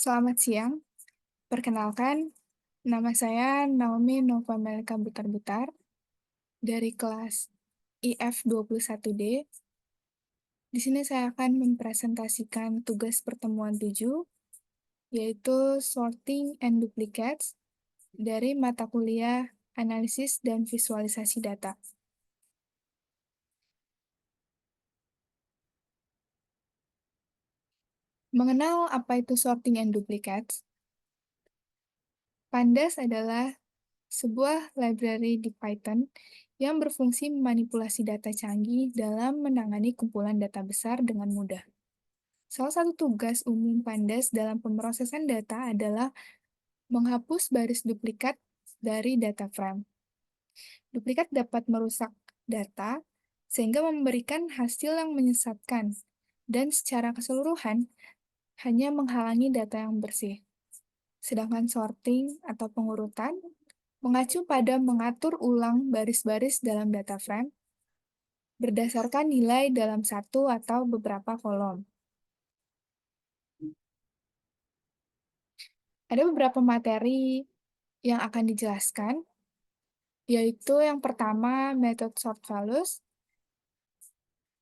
Selamat siang, perkenalkan, nama saya Naomi Nova Melika Butar-Butar dari kelas IF21D. Di sini saya akan mempresentasikan tugas pertemuan 7, yaitu Sorting and Duplicates dari mata kuliah Analisis dan Visualisasi Data. Mengenal apa itu sorting and duplicates? Pandas adalah sebuah library di Python yang berfungsi memanipulasi data canggih dalam menangani kumpulan data besar dengan mudah. Salah satu tugas umum Pandas dalam pemrosesan data adalah menghapus baris duplikat dari data frame. Duplikat dapat merusak data sehingga memberikan hasil yang menyesatkan dan secara keseluruhan hanya menghalangi data yang bersih. Sedangkan sorting atau pengurutan mengacu pada mengatur ulang baris-baris dalam data frame berdasarkan nilai dalam satu atau beberapa kolom. Ada beberapa materi yang akan dijelaskan, yaitu yang pertama metode sort values,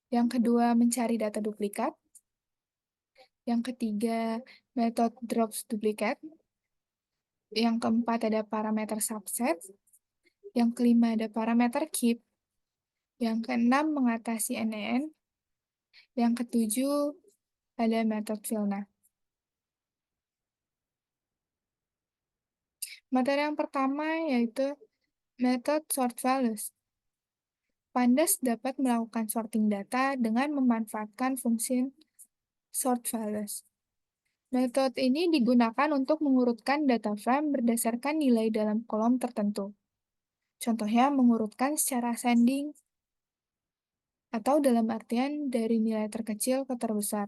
yang kedua mencari data duplikat, yang ketiga metode drops duplikat, yang keempat ada parameter subset, yang kelima ada parameter keep, yang keenam mengatasi NaN, yang ketujuh ada metode Vilna. Materi yang pertama yaitu metode sort values. Pandas dapat melakukan sorting data dengan memanfaatkan fungsi sort values. Metode ini digunakan untuk mengurutkan data frame berdasarkan nilai dalam kolom tertentu. Contohnya mengurutkan secara ascending atau dalam artian dari nilai terkecil ke terbesar,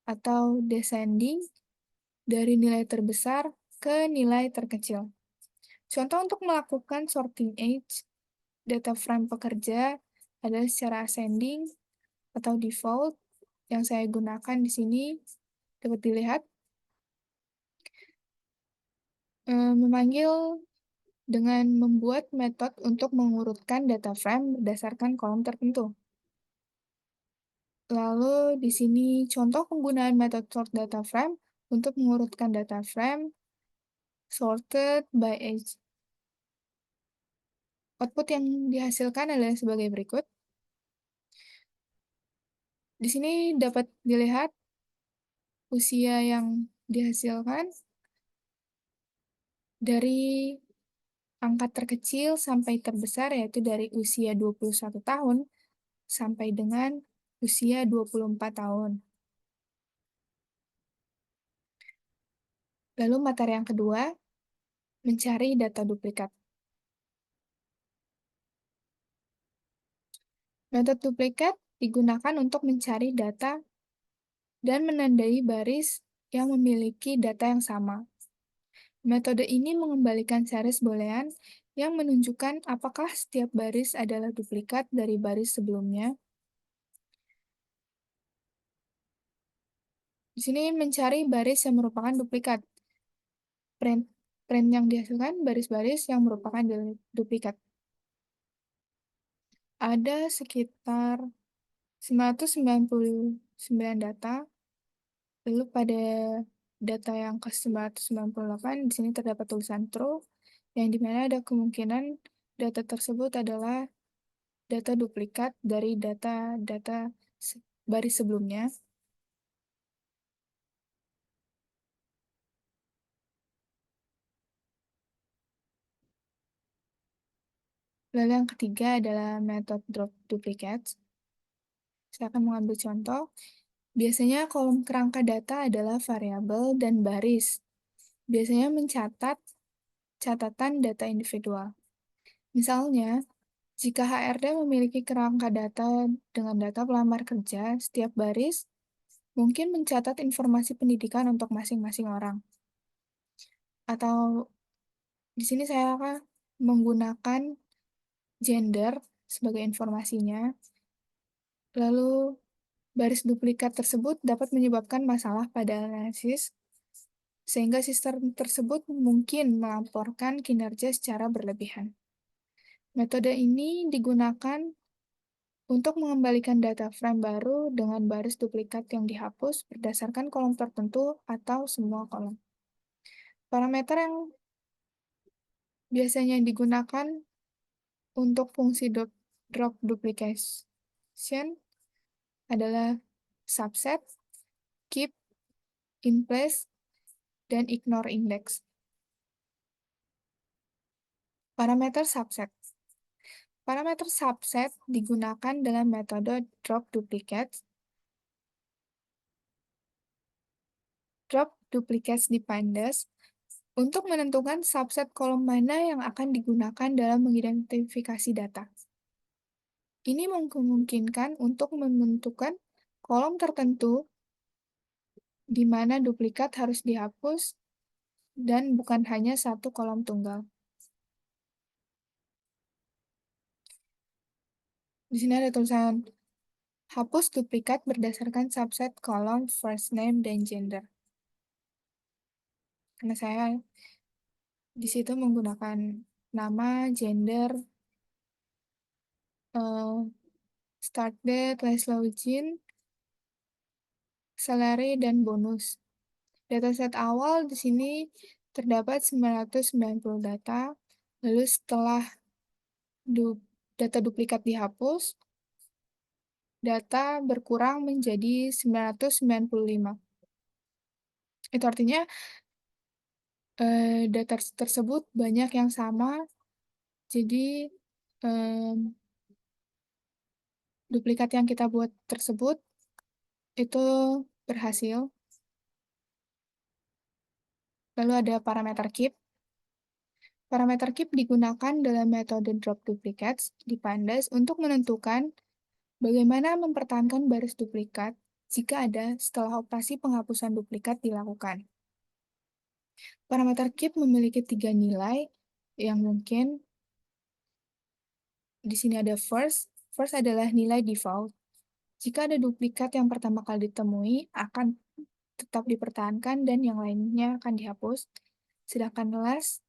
atau descending dari nilai terbesar ke nilai terkecil. Contoh untuk melakukan sorting age data frame pekerja adalah secara ascending atau default yang saya gunakan di sini dapat dilihat memanggil dengan membuat metode untuk mengurutkan data frame berdasarkan kolom tertentu. Lalu di sini contoh penggunaan metode sort data frame untuk mengurutkan data frame sorted by age. Output yang dihasilkan adalah sebagai berikut. Di sini dapat dilihat usia yang dihasilkan dari angka terkecil sampai terbesar, yaitu dari usia 21 tahun sampai dengan usia 24 tahun. Lalu materi yang kedua, mencari data duplikat. Metode duplikat digunakan untuk mencari data dan menandai baris yang memiliki data yang sama. Metode ini mengembalikan series boolean yang menunjukkan apakah setiap baris adalah duplikat dari baris sebelumnya. Di sini mencari baris yang merupakan duplikat. Print yang dihasilkan baris-baris yang merupakan duplikat. Ada sekitar 999 data. Lalu pada data yang ke-998 di sini terdapat tulisan true, yang dimana ada kemungkinan data tersebut adalah data duplikat dari data-data baris sebelumnya. Lalu yang ketiga adalah metode drop duplicates. Saya akan mengambil contoh. Biasanya kolom kerangka data adalah variabel dan baris. Biasanya mencatat catatan data individual. Misalnya, jika HRD memiliki kerangka data dengan data pelamar kerja, setiap baris mungkin mencatat informasi pendidikan untuk masing-masing orang. Atau di sini saya akan menggunakan gender sebagai informasinya. Lalu baris duplikat tersebut dapat menyebabkan masalah pada analisis sehingga sistem tersebut mungkin melaporkan kinerja secara berlebihan. Metode ini digunakan untuk mengembalikan data frame baru dengan baris duplikat yang dihapus berdasarkan kolom tertentu atau semua kolom. Parameter yang biasanya digunakan untuk fungsi drop duplication adalah subset, keep, in place, dan ignore index. Parameter subset. Parameter subset digunakan dalam metode drop duplicates. Drop duplicates di pandas untuk menentukan subset kolom mana yang akan digunakan dalam mengidentifikasi data. Ini memungkinkan untuk menentukan kolom tertentu di mana duplikat harus dihapus dan bukan hanya satu kolom tunggal. Di sini ada tulisan hapus duplikat berdasarkan subset kolom first name dan gender. Karena saya di situ menggunakan nama, gender, start date, last login, salary, dan bonus. Dataset awal di sini terdapat 990 data, lalu setelah data duplikat dihapus, data berkurang menjadi 995. Itu artinya data tersebut banyak yang sama, jadi duplikat yang kita buat tersebut itu berhasil. Lalu ada parameter keep. Parameter keep digunakan dalam metode drop duplicates di pandas untuk menentukan bagaimana mempertahankan baris duplikat jika ada setelah operasi penghapusan duplikat dilakukan. Parameter keep memiliki 3 nilai yang mungkin. Di sini ada first. First adalah nilai default. Jika ada duplikat yang pertama kali ditemui, akan tetap dipertahankan dan yang lainnya akan dihapus. Sedangkan last,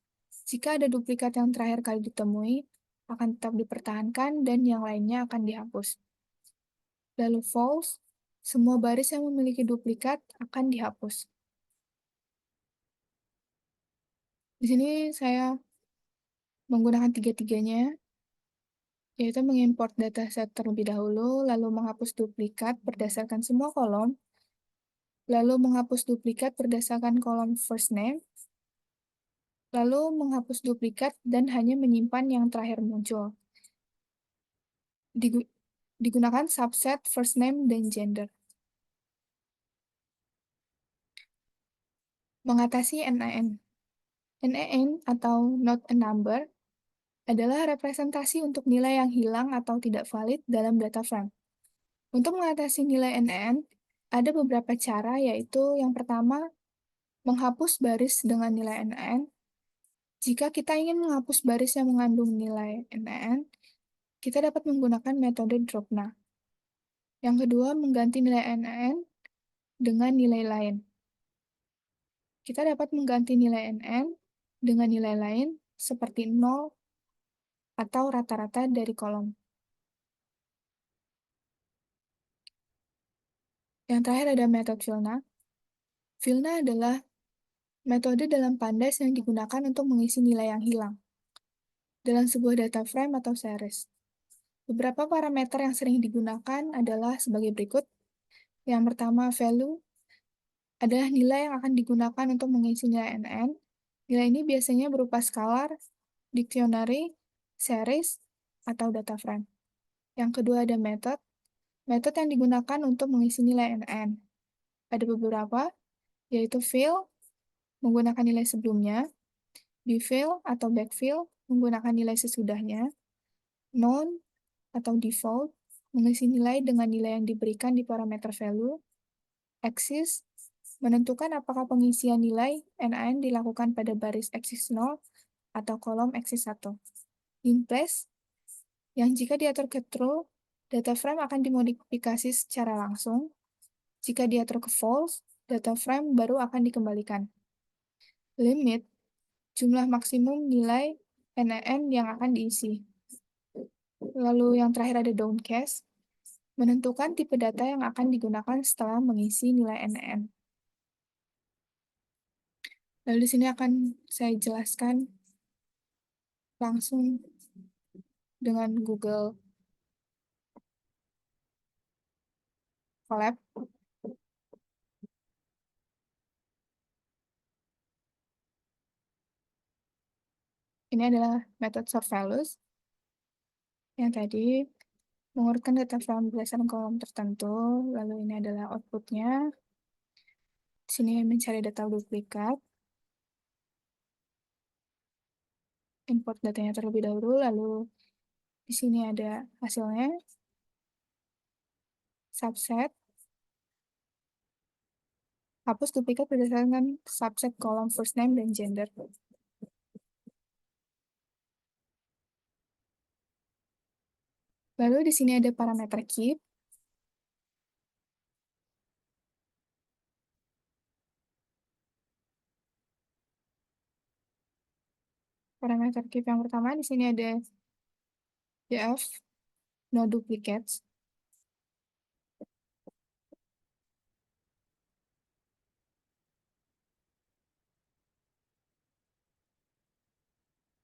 jika ada duplikat yang terakhir kali ditemui, akan tetap dipertahankan dan yang lainnya akan dihapus. Lalu false, semua baris yang memiliki duplikat akan dihapus. Di sini saya menggunakan tiga-tiganya, yaitu mengimport dataset terlebih dahulu, lalu menghapus duplikat berdasarkan semua kolom, lalu menghapus duplikat berdasarkan kolom first name, lalu menghapus duplikat dan hanya menyimpan yang terakhir muncul. Digunakan subset first name dan gender. Mengatasi NaN. NaN atau not a number adalah representasi untuk nilai yang hilang atau tidak valid dalam data frame. Untuk mengatasi nilai NaN, ada beberapa cara, yaitu yang pertama, menghapus baris dengan nilai NaN. Jika kita ingin menghapus baris yang mengandung nilai NaN, kita dapat menggunakan metode dropna. Yang kedua, mengganti nilai NaN dengan nilai lain. Kita dapat mengganti nilai NaN dengan nilai lain seperti 0 atau rata-rata dari kolom. Yang terakhir ada metode Vilna. Vilna adalah metode dalam pandas yang digunakan untuk mengisi nilai yang hilang dalam sebuah data frame atau series. Beberapa parameter yang sering digunakan adalah sebagai berikut. Yang pertama, value adalah nilai yang akan digunakan untuk mengisi nilai NaN. Nilai ini biasanya berupa scalar, dictionary, series, atau data frame. Yang kedua ada method. Method yang digunakan untuk mengisi nilai NaN. Ada beberapa, yaitu fill, menggunakan nilai sebelumnya, befill atau backfill, menggunakan nilai sesudahnya, non atau default, mengisi nilai dengan nilai yang diberikan di parameter value, axis, menentukan apakah pengisian nilai NaN dilakukan pada baris axis 0 atau kolom axis 1. In place, yang jika diatur ke true, data frame akan dimodifikasi secara langsung. Jika diatur ke false, data frame baru akan dikembalikan. Limit, jumlah maksimum nilai NaN yang akan diisi. Lalu yang terakhir ada downcast, menentukan tipe data yang akan digunakan setelah mengisi nilai NaN. Lalu di sini akan saya jelaskan langsung dengan Google Colab. Ini adalah metode sort values yang tadi mengurutkan data from berdasarkan kolom tertentu, lalu ini adalah outputnya. Di sini mencari data duplikat, import datanya terlebih dahulu, lalu di sini ada hasilnya, subset, hapus duplikat berdasarkan subset kolom first name dan gender. Lalu di sini ada parameter keep. Parameter keep yang pertama di sini ada df no duplicates.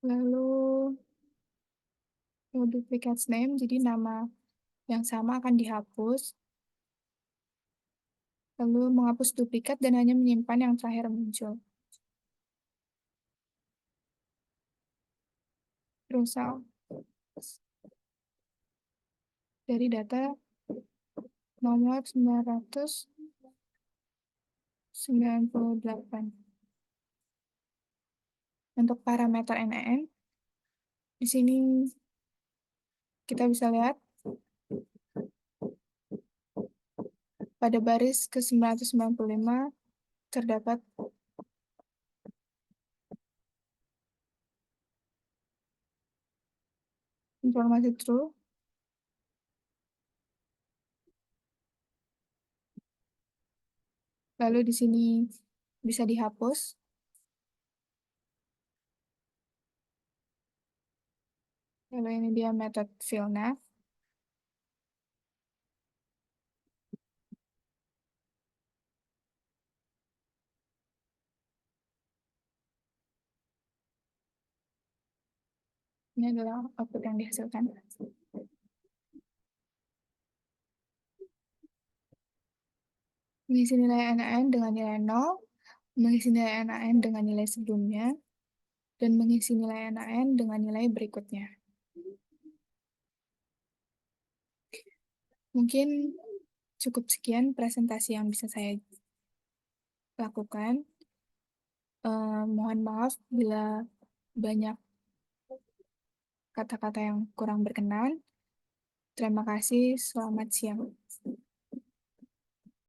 Lalu no duplicates name, jadi nama yang sama akan dihapus. Lalu menghapus duplikat dan hanya menyimpan yang terakhir muncul. Result dari data nomor 998. Untuk parameter NaN, di sini kita bisa lihat pada baris ke-995 terdapat informasi true. Lalu di sini bisa dihapus. Lalu ini dia metode fillNav. Ini adalah output yang dihasilkan. Mengisi nilai NaN dengan nilai 0, mengisi nilai NaN dengan nilai sebelumnya, dan mengisi nilai NaN dengan nilai berikutnya. Mungkin cukup sekian presentasi yang bisa saya lakukan. Mohon maaf bila banyak kata-kata yang kurang berkenan. Terima kasih, selamat siang.